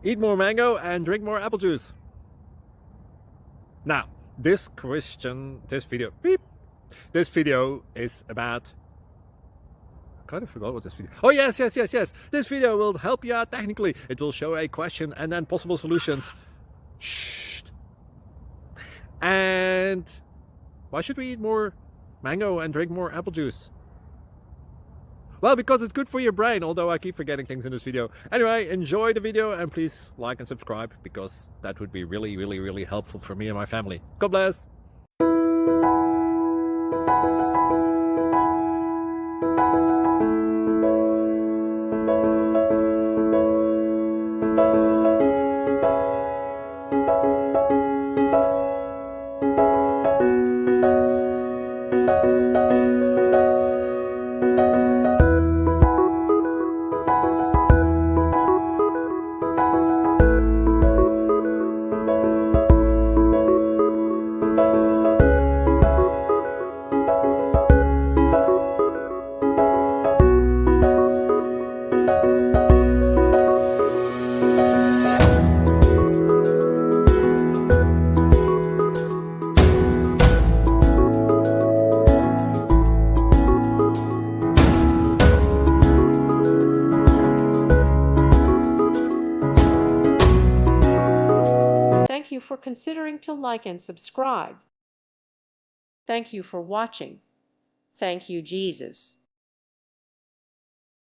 Eat more mango and drink more apple juice. Now, this video is about, I kind of forgot what this video. Oh, yes. This video will help you out technically. It will show a question and then possible solutions. Shh. And why should we eat more mango and drink more apple juice? Well, because it's good for your brain, although I keep forgetting things in this video. Anyway, enjoy the video and please like and subscribe, because that would be really helpful for me and my family. God bless! Thank you for considering to like and subscribe. Thank you for watching. Thank you, Jesus.